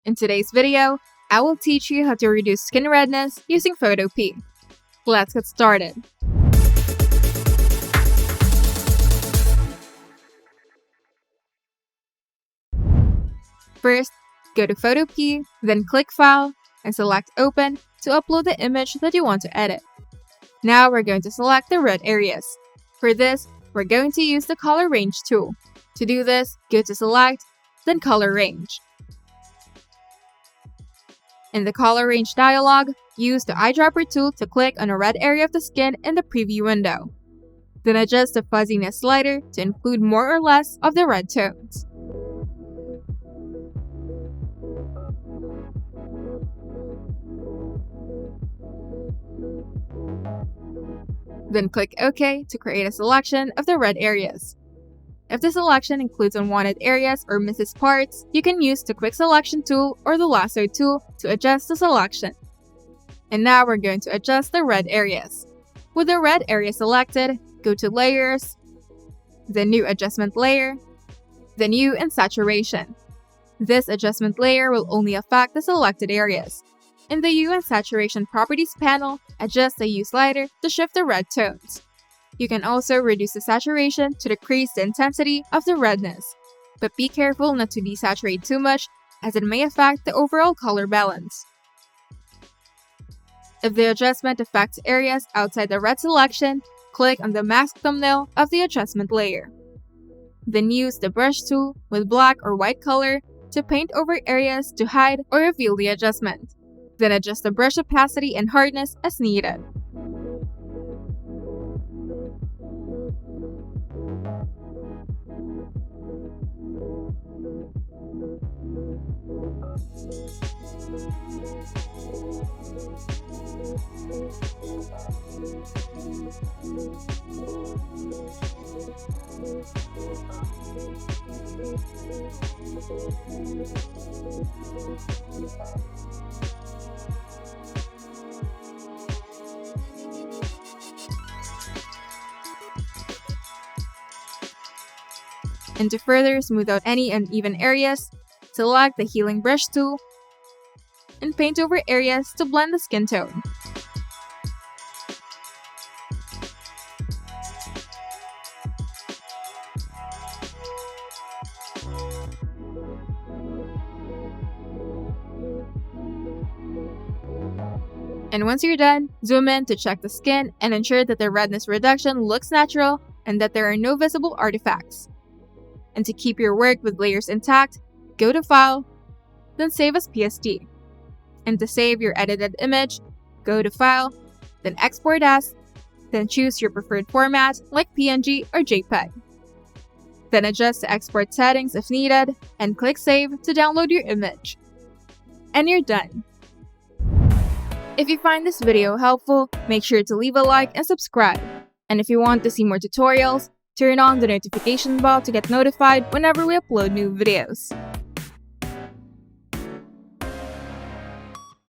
In today's video, I will teach you how to reduce skin redness using Photopea. Let's get started. First, go to Photopea, then click File, and select Open to upload the image that you want to edit. Now we're going to select the red areas. For this, we're going to use the Color Range tool. To do this, go to Select, then Color Range. In the Color Range dialog, use the eyedropper tool to click on a red area of the skin in the preview window. Then adjust the fuzziness slider to include more or less of the red tones. Then click OK to create a selection of the red areas. If the selection includes unwanted areas or misses parts, you can use the Quick Selection tool or the Lasso tool to adjust the selection. And now we're going to adjust the red areas. With the red area selected, go to Layers, the New Adjustment layer, then Hue and Saturation. This adjustment layer will only affect the selected areas. In the Hue and Saturation Properties panel, adjust the Hue slider to shift the red tones. You can also reduce the saturation to decrease the intensity of the redness, but be careful not to desaturate too much as it may affect the overall color balance. If the adjustment affects areas outside the red selection, click on the mask thumbnail of the adjustment layer. Then use the brush tool with black or white color to paint over areas to hide or reveal the adjustment. Then adjust the brush opacity and hardness as needed. And to further smooth out any uneven areas, select the Healing Brush tool and paint over areas to blend the skin tone. And once you're done, zoom in to check the skin and ensure that the redness reduction looks natural and that there are no visible artifacts. And to keep your work with layers intact, go to File, then Save as PSD. And to save your edited image, go to File, then Export as, then choose your preferred format like PNG or JPEG. Then adjust the export settings if needed, and click Save to download your image. And you're done. If you find this video helpful, make sure to leave a like and subscribe. And if you want to see more tutorials, turn on the notification bell to get notified whenever we upload new videos.